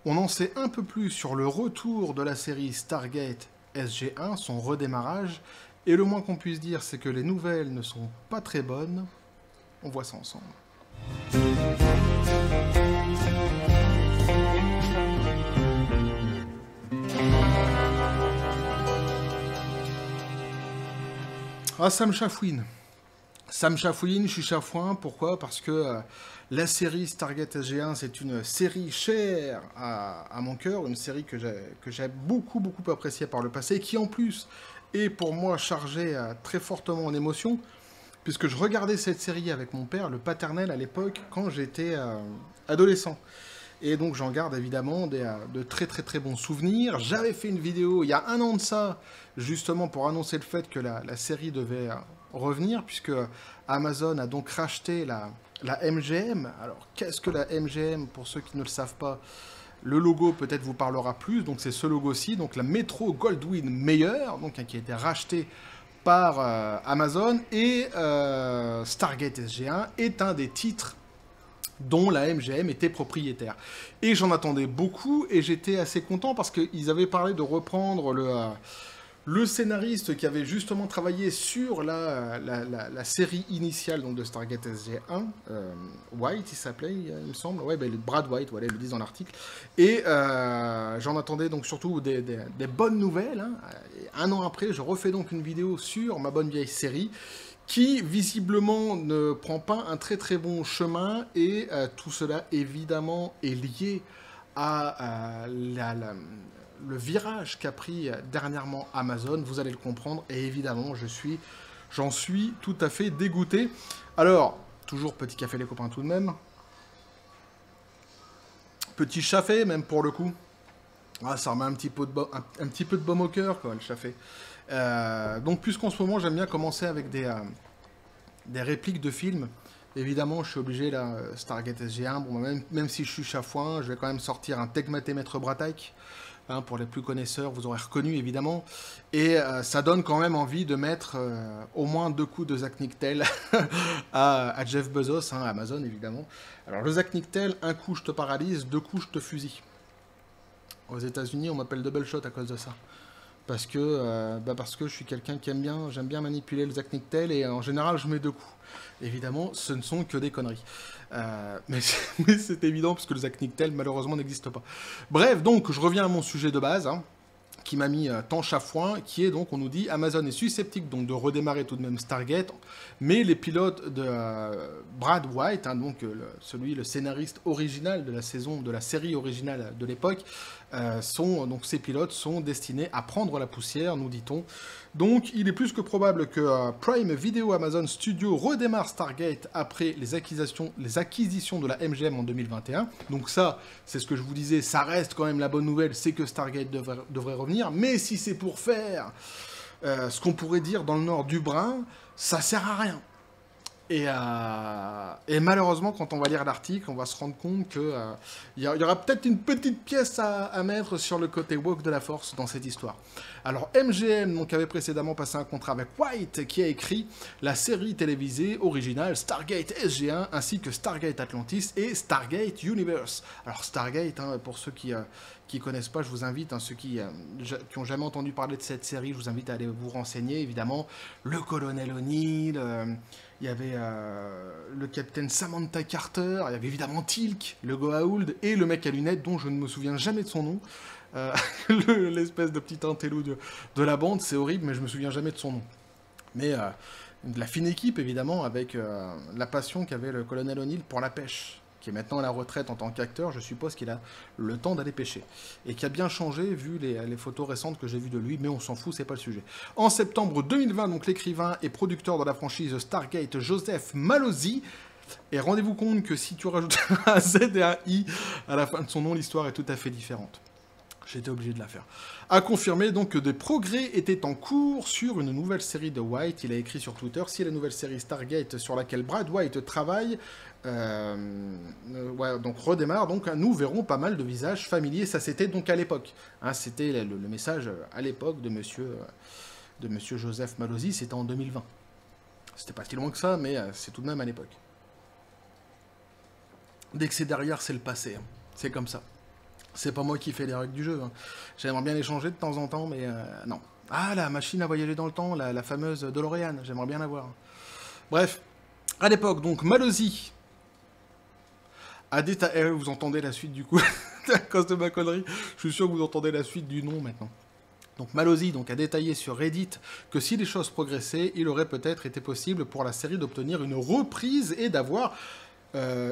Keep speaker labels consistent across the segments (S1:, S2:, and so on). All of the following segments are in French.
S1: On en sait un peu plus sur le retour de la série Stargate SG-1, son redémarrage, et le moins qu'on puisse dire, c'est que les nouvelles ne sont pas très bonnes. On voit ça ensemble. Ah, ça me chafouine. Ça me chafouine, je suis chafouin. Pourquoi? Parce que la série Stargate SG-1, c'est une série chère à mon cœur, une série que j'ai beaucoup, beaucoup appréciée par le passé, qui en plus est pour moi chargée très fortement en émotions, puisque je regardais cette série avec mon père, le paternel à l'époque, quand j'étais adolescent. Et donc j'en garde évidemment de très très très bons souvenirs. J'avais fait une vidéo il y a un an de ça, justement pour annoncer le fait que la série devait revenir, puisque Amazon a donc racheté la MGM. Alors qu'est-ce que la MGM, pour ceux qui ne le savent pas? Le logo peut-être vous parlera plus, donc c'est ce logo-ci, donc la Metro Goldwyn Mayer, donc, qui a été racheté par Amazon, et Stargate SG-1 est un des titres dont la MGM était propriétaire. Et j'en attendais beaucoup, et j'étais assez content parce qu'ils avaient parlé de reprendre le scénariste qui avait justement travaillé sur la série initiale donc de Stargate SG-1, White il s'appelait, il me semble, ouais, ben, Brad White, voilà, ils le disent dans l'article, et j'en attendais donc surtout des bonnes nouvelles, hein. Et un an après, je refais donc une vidéo sur ma bonne vieille série, qui visiblement ne prend pas un très très bon chemin, et tout cela évidemment est lié à le virage qu'a pris dernièrement Amazon, vous allez le comprendre, et évidemment j'en suis tout à fait dégoûté. Alors, toujours petit café les copains tout de même, petit chafé même pour le coup, ah, ça remet un petit peu de baume au cœur quoi, le chafé. Donc puisqu'en ce moment j'aime bien commencer avec des répliques de films. Évidemment, je suis obligé, là, Stargate SG-1, bon, même si je suis chafouin, je vais quand même sortir un Tegmate Maître Bratak. Hein, pour les plus connaisseurs, vous aurez reconnu, évidemment. Et ça donne quand même envie de mettre au moins 2 coups de Zach Nictel à Jeff Bezos, hein, Amazon, évidemment. Alors, le Zach Nictel, 1 coup, je te paralyse, 2 coups, je te fusille. Aux États-Unis, on m'appelle Double Shot à cause de ça. Parce que je suis quelqu'un qui j'aime bien manipuler le Zach Nictel, et en général je mets 2 coups. Évidemment, ce ne sont que des conneries. Mais c'est évident parce que le Zach Nictel malheureusement n'existe pas. Bref, donc je reviens à mon sujet de base, hein, qui m'a mis tant chafouin, qui est donc, on nous dit, Amazon est susceptible donc de redémarrer tout de même Stargate, mais les pilotes de Brad White, hein, donc le scénariste original de la série originale de l'époque, donc ces pilotes sont destinés à prendre la poussière, nous dit-on. Donc il est plus que probable que Prime Video Amazon Studio redémarre Stargate après les acquisitions de la MGM en 2021. Donc ça, c'est ce que je vous disais, ça reste quand même la bonne nouvelle, c'est que Stargate devrait revenir. Mais si c'est pour faire ce qu'on pourrait dire dans le nord du Brun, ça sert à rien. Et malheureusement, quand on va lire l'article, on va se rendre compte qu'il y aura peut-être une petite pièce à mettre sur le côté woke de la force dans cette histoire. Alors MGM donc, avait précédemment passé un contrat avec White, qui a écrit la série télévisée originale Stargate SG-1, ainsi que Stargate Atlantis et Stargate Universe. Alors Stargate, hein, pour ceux qui connaissent pas, je vous invite, hein, ceux qui ont jamais entendu parler de cette série, je vous invite à aller vous renseigner, évidemment. Le colonel O'Neill, il y avait le capitaine Samantha Carter, il y avait évidemment Teal'c, le Goa'uld, et le mec à lunettes dont je ne me souviens jamais de son nom. L'espèce de petit intello de la bande, c'est horrible, mais je me souviens jamais de son nom. Mais de la fine équipe, évidemment, avec la passion qu'avait le colonel O'Neill pour la pêche, qui est maintenant à la retraite en tant qu'acteur, je suppose qu'il a le temps d'aller pêcher. Et qui a bien changé, vu les photos récentes que j'ai vues de lui, mais on s'en fout, c'est pas le sujet. En septembre 2020, donc l'écrivain et producteur de la franchise Stargate, Joseph Mallozzi, et rendez-vous compte que si tu rajoutes un Z et un I à la fin de son nom, l'histoire est tout à fait différente. J'étais obligé de la faire. A confirmé donc que des progrès étaient en cours sur une nouvelle série de White. Il a écrit sur Twitter, si la nouvelle série Stargate sur laquelle Brad White travaille donc redémarre, donc nous verrons pas mal de visages familiers. Ça c'était donc à l'époque. Hein, c'était le message à l'époque de monsieur Joseph Mallozzi, c'était en 2020. C'était pas si loin que ça, mais c'est tout de même à l'époque. Dès que c'est derrière, c'est le passé. Hein. C'est comme ça. C'est pas moi qui fais les règles du jeu. Hein. J'aimerais bien les changer de temps en temps, mais non. Ah, la machine à voyager dans le temps, la fameuse DeLorean, j'aimerais bien la voir. Bref, à l'époque, donc, Malozzi a détaillé... vous entendez la suite du coup, à cause de ma connerie. Je suis sûr que vous entendez la suite du nom maintenant. Donc Malozzi donc, a détaillé sur Reddit que si les choses progressaient, il aurait peut-être été possible pour la série d'obtenir une reprise et d'avoir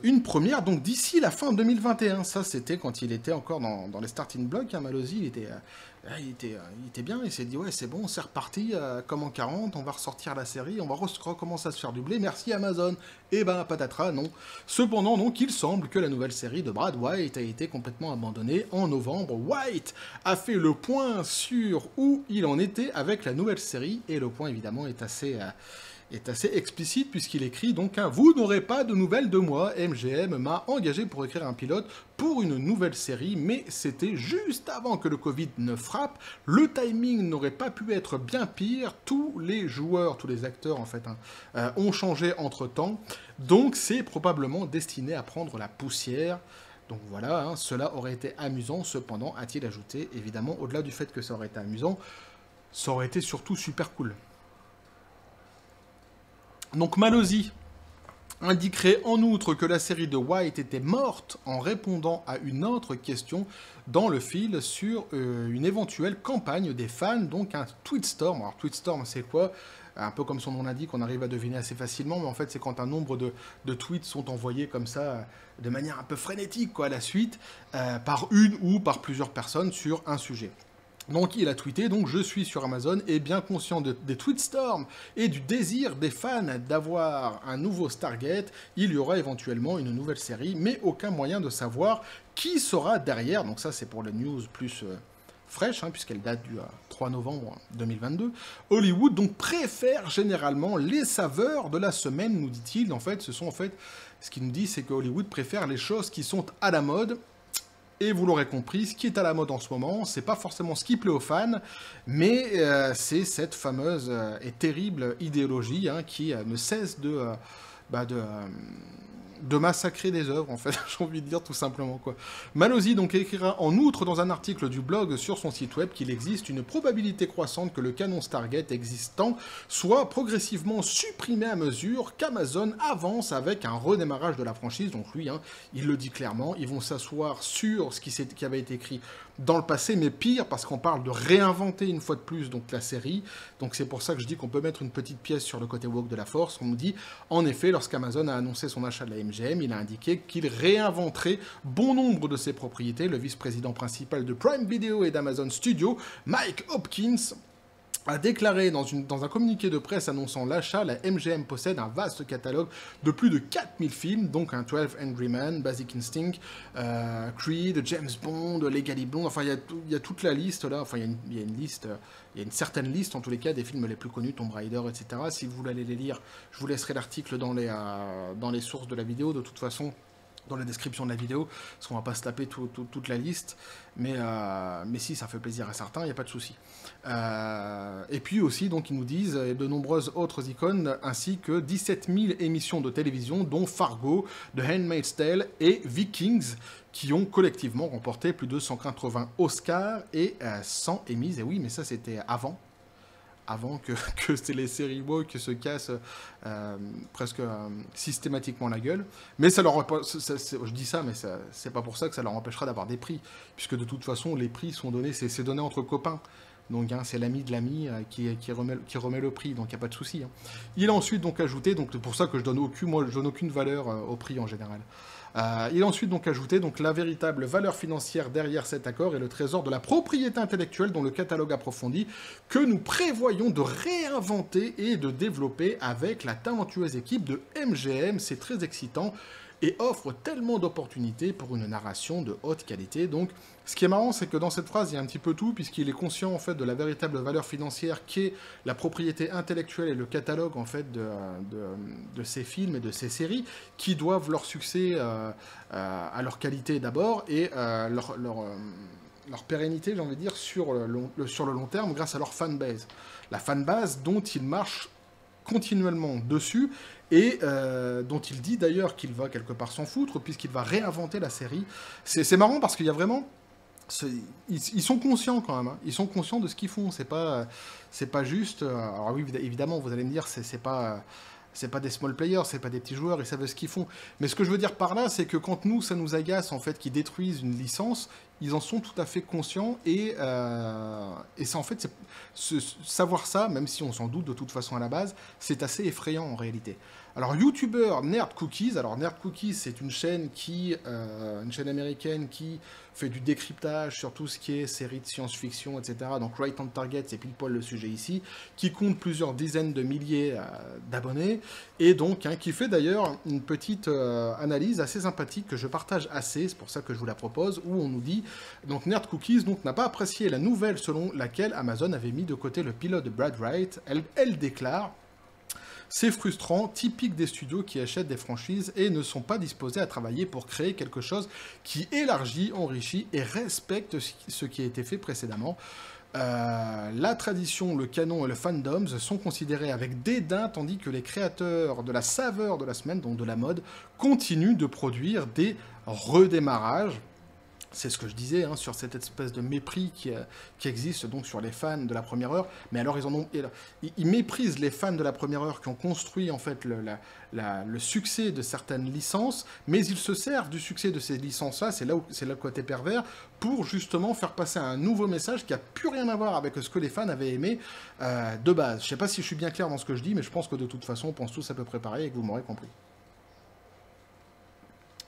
S1: une première donc d'ici la fin 2021. Ça, c'était quand il était encore dans les starting blocks. Hein, Malozzi, il était bien. Il s'est dit, ouais, c'est bon, c'est reparti, comme en 40, on va ressortir la série, on va recommencer à se faire du blé. Merci Amazon. Et ben, patatras, non. Cependant, donc, il semble que la nouvelle série de Brad White a été complètement abandonnée en novembre. White a fait le point sur où il en était avec la nouvelle série. Et le point, évidemment, est assez explicite puisqu'il écrit donc hein, vous n'aurez pas de nouvelles de moi, MGM m'a engagé pour écrire un pilote pour une nouvelle série, mais c'était juste avant que le Covid ne frappe, le timing n'aurait pas pu être bien pire, tous les joueurs, tous les acteurs en fait ont changé entre temps, donc c'est probablement destiné à prendre la poussière. Donc voilà, hein, cela aurait été amusant, cependant, a-t-il ajouté, évidemment, au-delà du fait que ça aurait été amusant, ça aurait été surtout super cool. Donc Malozzi indiquerait en outre que la série de White était morte en répondant à une autre question dans le fil sur une éventuelle campagne des fans, donc un tweetstorm. Alors tweetstorm c'est quoi? Un peu comme son nom l'indique, on arrive à deviner assez facilement, mais en fait c'est quand un nombre de tweets sont envoyés comme ça, de manière un peu frénétique quoi, à la suite, par une ou par plusieurs personnes sur un sujet. Donc il a tweeté, donc je suis sur Amazon et bien conscient des tweetstorms et du désir des fans d'avoir un nouveau Stargate, il y aura éventuellement une nouvelle série, mais aucun moyen de savoir qui sera derrière. Donc ça c'est pour les news plus fraîches, hein, puisqu'elle date du 3 novembre 2022. Hollywood donc préfère généralement les saveurs de la semaine, nous dit-il. En fait, ce qu'il nous dit, c'est que Hollywood préfère les choses qui sont à la mode. Et vous l'aurez compris, ce qui est à la mode en ce moment, c'est pas forcément ce qui plaît aux fans, mais c'est cette fameuse et terrible idéologie hein, qui ne cesse de massacrer des œuvres, en fait, j'ai envie de dire tout simplement, quoi. Malozzi donc écrira en outre dans un article du blog sur son site web qu'il existe une probabilité croissante que le canon Stargate existant soit progressivement supprimé à mesure qu'Amazon avance avec un redémarrage de la franchise. Donc lui, hein, il le dit clairement, ils vont s'asseoir sur ce qui avait été écrit dans le passé, mais pire, parce qu'on parle de réinventer une fois de plus donc la série. Donc c'est pour ça que je dis qu'on peut mettre une petite pièce sur le côté woke de la force. On nous dit, en effet, lorsqu'Amazon a annoncé son achat de la MGM, il a indiqué qu'il réinventerait bon nombre de ses propriétés. Le vice-président principal de Prime Video et d'Amazon Studios, Mike Hopkins, a déclaré dans un communiqué de presse annonçant l'achat, la MGM possède un vaste catalogue de plus de 4000 films, donc un 12 Angry Men, Basic Instinct, Creed, James Bond, Legally Blonde, enfin il y a toute la liste là, enfin il y a une liste, il y a une certaine liste en tous les cas des films les plus connus, Tomb Raider, etc. Si vous voulez aller les lire, je vous laisserai l'article dans les sources de la vidéo, de toute façon. Dans la description de la vidéo, parce qu'on va pas se taper toute la liste, mais si, ça fait plaisir à certains, il n'y a pas de souci. Et puis aussi, donc, ils nous disent de nombreuses autres icônes, ainsi que 17 000 émissions de télévision, dont Fargo, The Handmaid's Tale et Vikings, qui ont collectivement remporté plus de 180 Oscars et 100 Emmys. Et oui, mais ça, c'était avant que les séries woke se cassent presque systématiquement la gueule. Mais ça leur je dis ça, mais c'est pas pour ça que ça leur empêchera d'avoir des prix, puisque de toute façon, les prix sont donnés, c'est donné entre copains. Donc hein, c'est l'ami de l'ami qui remet le prix, donc il n'y a pas de souci. Hein. Il a ensuite donc ajouté, donc c'est pour ça que je donne aucune valeur au prix en général. Il a ensuite donc ajouté donc la véritable valeur financière derrière cet accord est le trésor de la propriété intellectuelle dont le catalogue approfondi que nous prévoyons de réinventer et de développer avec la talentueuse équipe de MGM. C'est très excitant et offre tellement d'opportunités pour une narration de haute qualité. Donc, ce qui est marrant, c'est que dans cette phrase, il y a un petit peu tout, puisqu'il est conscient, en fait, de la véritable valeur financière qu'est la propriété intellectuelle et le catalogue, en fait, de ces films et de ces séries, qui doivent leur succès à leur qualité d'abord, et leur pérennité, j'ai envie de dire, sur le long terme, grâce à leur fanbase. La fanbase dont ils marchent continuellement dessus, et dont il dit d'ailleurs qu'il va quelque part s'en foutre, puisqu'il va réinventer la série. C'est marrant parce qu'il y a vraiment c'est- ils sont conscients quand même, hein. Ils sont conscients de ce qu'ils font. C'est pas juste. Alors oui, évidemment, vous allez me dire, c'est pas des small players, c'est pas des petits joueurs, ils savent ce qu'ils font. Mais ce que je veux dire par là, c'est que quand nous, ça nous agace en fait, qu'ils détruisent une licence, ils en sont tout à fait conscients et ça en fait, savoir ça, même si on s'en doute de toute façon à la base, c'est assez effrayant en réalité. Alors, YouTuber Nerd Cookies. Alors, Nerd Cookies, c'est une chaîne américaine qui fait du décryptage sur tout ce qui est séries de science-fiction, etc. Donc, Right on Target, c'est pile poil le sujet ici, qui compte plusieurs dizaines de milliers d'abonnés, et donc, hein, qui fait d'ailleurs une petite analyse assez sympathique que je partage assez, c'est pour ça que je vous la propose, où on nous dit, donc, Nerd Cookies donc, n'a pas apprécié la nouvelle selon laquelle Amazon avait mis de côté le pilote de Brad Wright. Elle déclare: c'est frustrant, typique des studios qui achètent des franchises et ne sont pas disposés à travailler pour créer quelque chose qui élargit, enrichit et respecte ce qui a été fait précédemment. La tradition, le canon et le fandom sont considérés avec dédain, tandis que les créateurs de la saveur de la semaine, donc de la mode, continuent de produire des redémarrages. C'est ce que je disais, hein, sur cette espèce de mépris qui existe donc sur les fans de la première heure. Mais alors, ils méprisent les fans de la première heure qui ont construit en fait le succès de certaines licences, mais ils se servent du succès de ces licences-là, c'est là le côté pervers, pour justement faire passer un nouveau message qui n'a plus rien à voir avec ce que les fans avaient aimé de base. Je ne sais pas si je suis bien clair dans ce que je dis, mais je pense que de toute façon, on pense tous à peu près pareil et que vous m'aurez compris.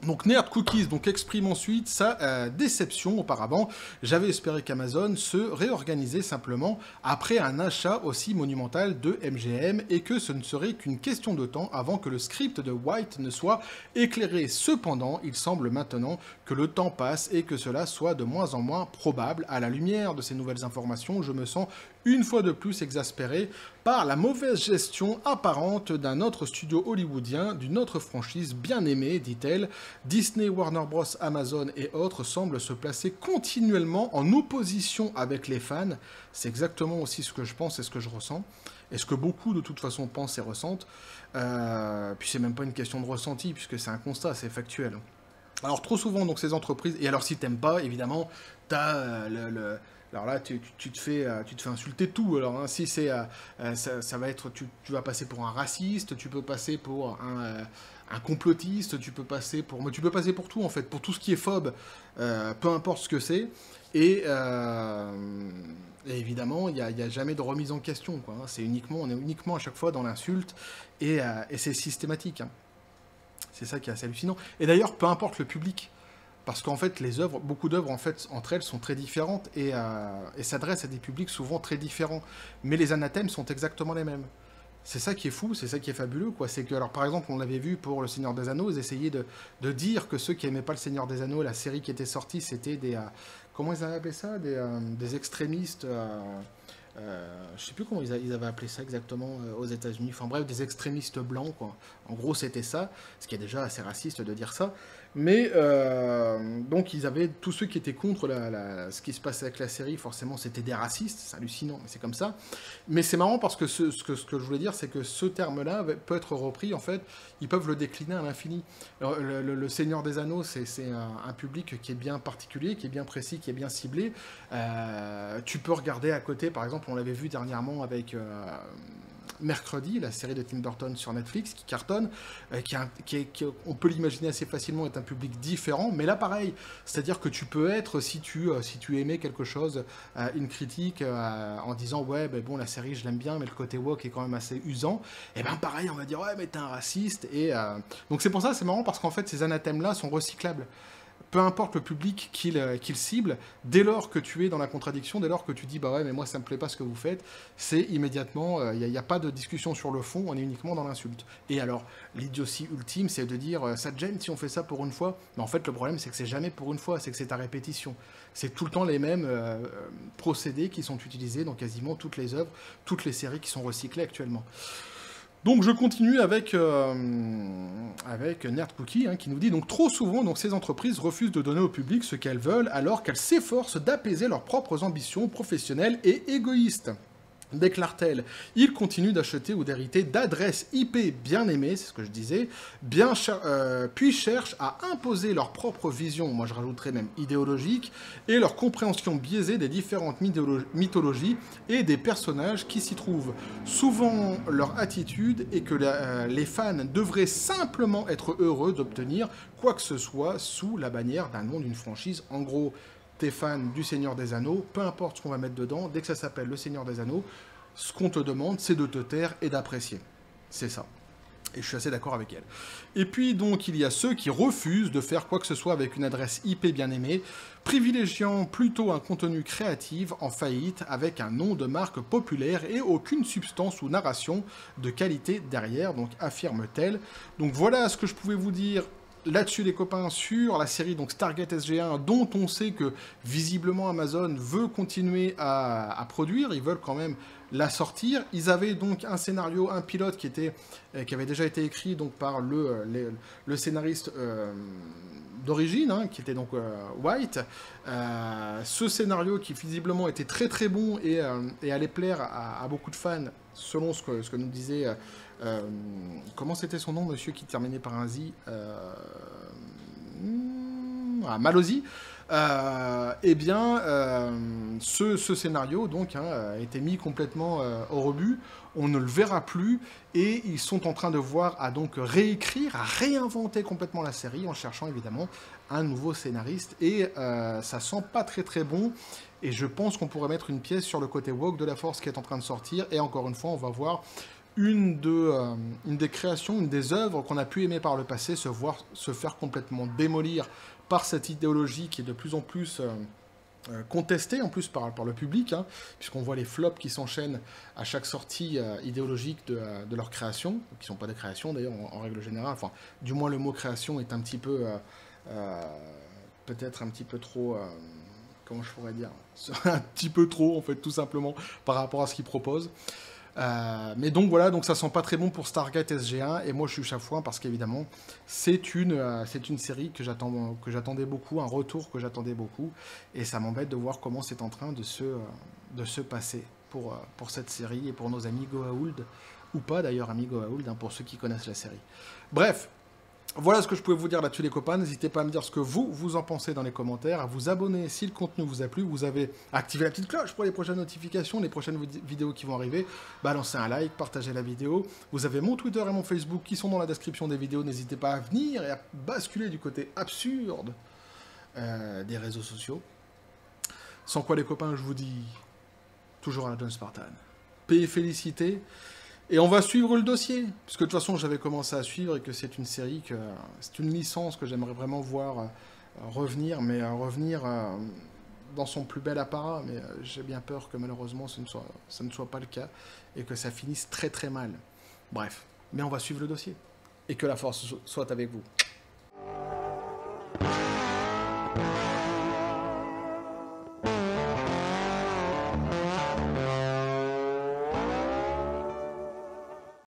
S1: Donc Nerd Cookies donc exprime ensuite sa déception auparavant. J'avais espéré qu'Amazon se réorganisait simplement après un achat aussi monumental de MGM et que ce ne serait qu'une question de temps avant que le script de White ne soit éclairé. Cependant, il semble maintenant que le temps passe et que cela soit de moins en moins probable. À la lumière de ces nouvelles informations, je me sens une fois de plus exaspéré par la mauvaise gestion apparente d'un autre studio hollywoodien, d'une autre franchise bien aimée, dit-elle. Disney, Warner Bros, Amazon et autres semblent se placer continuellement en opposition avec les fans. C'est exactement aussi ce que je pense et ce que je ressens. Et ce que beaucoup de toute façon pensent et ressentent. Puis c'est même pas une question de ressenti, puisque c'est un constat, c'est factuel. Alors trop souvent, donc ces entreprises, et alors si t'aimes pas, évidemment, t'as alors là, tu te fais insulter tout. Alors, hein, si c'est, ça va être, tu vas passer pour un raciste, tu peux passer pour un complotiste, mais tu peux passer pour tout en fait, pour tout ce qui est phobe, peu importe ce que c'est. Et évidemment, il y a jamais de remise en question, quoi, hein. On est uniquement à chaque fois dans l'insulte et c'est systématique, hein. C'est ça qui est assez hallucinant. Et d'ailleurs, peu importe le public. Parce qu'en fait, beaucoup d'œuvres, en fait, entre elles, sont très différentes et s'adressent à des publics souvent très différents. Mais les anathèmes sont exactement les mêmes. C'est ça qui est fou, c'est ça qui est fabuleux, quoi. C'est que, alors, par exemple, on l'avait vu pour Le Seigneur des Anneaux, ils essayaient de dire que ceux qui n'aimaient pas Le Seigneur des Anneaux, la série qui était sortie, c'était comment ils avaient appelé ça? Des extrémistes. Je sais plus comment ils avaient appelé ça exactement aux États-Unis. Enfin bref, des extrémistes blancs, quoi. En gros, c'était ça, ce qui est déjà assez raciste de dire ça. Mais donc, ils avaient tous ceux qui étaient contre ce qui se passait avec la série. Forcément, c'était des racistes. C'est hallucinant, mais c'est comme ça. Mais c'est marrant parce que ce que je voulais dire, c'est que ce terme-là peut être repris. En fait, ils peuvent le décliner à l'infini. Le Seigneur des Anneaux, c'est un public qui est bien particulier, qui est bien précis, qui est bien ciblé. Tu peux regarder à côté, par exemple, on l'avait vu dernièrement avec Mercredi, la série de Tim Burton sur Netflix, qui cartonne, on peut l'imaginer assez facilement, est un public différent, mais là pareil, c'est-à-dire que tu peux être, si tu aimais quelque chose, une critique en disant ouais, ben bon, la série je l'aime bien, mais le côté woke est quand même assez usant, et ben pareil, on va dire ouais, mais t'es un raciste, donc c'est pour ça, c'est marrant, parce qu'en fait, ces anathèmes-là sont recyclables. Peu importe le public qu'il cible, dès lors que tu es dans la contradiction, dès lors que tu dis bah ouais mais moi ça me plaît pas ce que vous faites, c'est immédiatement, il n'y a pas de discussion sur le fond, on est uniquement dans l'insulte. Et alors l'idiotie ultime c'est de dire ça te gêne si on fait ça pour une fois, mais en fait le problème c'est que c'est jamais pour une fois, c'est que c'est à répétition. C'est tout le temps les mêmes procédés qui sont utilisés dans quasiment toutes les œuvres, toutes les séries qui sont recyclées actuellement. Donc je continue avec Nerd Cookie, hein, qui nous dit donc trop souvent donc ces entreprises refusent de donner au public ce qu'elles veulent alors qu'elles s'efforcent d'apaiser leurs propres ambitions professionnelles et égoïstes. déclare-t-elle, ils continuent d'acheter ou d'hériter d'adresses IP bien aimées, c'est ce que je disais, puis cherchent à imposer leur propre vision, moi je rajouterais même idéologique, et leur compréhension biaisée des différentes mythologies et des personnages qui s'y trouvent. Souvent, leur attitude est que les fans devraient simplement être heureux d'obtenir quoi que ce soit sous la bannière d'un nom d'une franchise. En gros, t'es fan du Seigneur des Anneaux, peu importe ce qu'on va mettre dedans, dès que ça s'appelle le Seigneur des Anneaux, ce qu'on te demande, c'est de te taire et d'apprécier. C'est ça. Et je suis assez d'accord avec elle. Et puis donc, il y a ceux qui refusent de faire quoi que ce soit avec une adresse IP bien aimée, privilégiant plutôt un contenu créatif en faillite avec un nom de marque populaire et aucune substance ou narration de qualité derrière, donc affirme-t-elle. Donc voilà ce que je pouvais vous dire là-dessus les copains sur la série donc Stargate SG1 dont on sait que visiblement Amazon veut continuer à produire, ils veulent quand même la sortir. Ils avaient donc un scénario, un pilote qui avait déjà été écrit donc par le scénariste d'origine, hein, qui était donc White. Ce scénario qui visiblement était très très bon et allait plaire à beaucoup de fans selon ce que nous disait comment c'était son nom, monsieur qui terminait par un Z Malozzi. Eh bien, ce scénario donc a été mis complètement au rebut. On ne le verra plus et ils sont en train de voir à donc réécrire, à réinventer complètement la série en cherchant évidemment un nouveau scénariste et ça sent pas très très bon. Et je pense qu'on pourrait mettre une pièce sur le côté woke de la Force qui est en train de sortir. Et encore une fois, on va voir une des créations, une des œuvres qu'on a pu aimer par le passé se faire complètement démolir par cette idéologie qui est de plus en plus contestée, en plus par le public, hein, puisqu'on voit les flops qui s'enchaînent à chaque sortie idéologique de leur création, qui ne sont pas des créations d'ailleurs en règle générale, enfin, du moins le mot création est un petit peu, peut-être un petit peu trop... comment je pourrais dire, un petit peu trop en fait tout simplement par rapport à ce qu'ils proposent. Mais donc voilà, donc ça sent pas très bon pour Stargate SG1 et moi je suis chafouin parce qu'évidemment c'est une série que j'attendais beaucoup, un retour que j'attendais beaucoup et ça m'embête de voir comment c'est en train de se passer pour cette série et pour nos amis Goa'uld ou pas d'ailleurs amis Goa'uld hein, pour ceux qui connaissent la série. Bref. Voilà ce que je pouvais vous dire là-dessus les copains, n'hésitez pas à me dire ce que vous en pensez dans les commentaires, à vous abonner si le contenu vous a plu, vous avez activé la petite cloche pour les prochaines notifications, les prochaines vidéos qui vont arriver, balancez un like, partagez la vidéo, vous avez mon Twitter et mon Facebook qui sont dans la description des vidéos, n'hésitez pas à venir et à basculer du côté absurde des réseaux sociaux. Sans quoi les copains, je vous dis toujours à la John Spartan, paix et félicité. Et on va suivre le dossier, puisque de toute façon j'avais commencé à suivre et que c'est une série, c'est une licence que j'aimerais vraiment voir revenir, mais revenir dans son plus bel apparat, mais j'ai bien peur que malheureusement ça ne soit pas le cas et que ça finisse très très mal. Bref, mais on va suivre le dossier. Et que la force soit avec vous.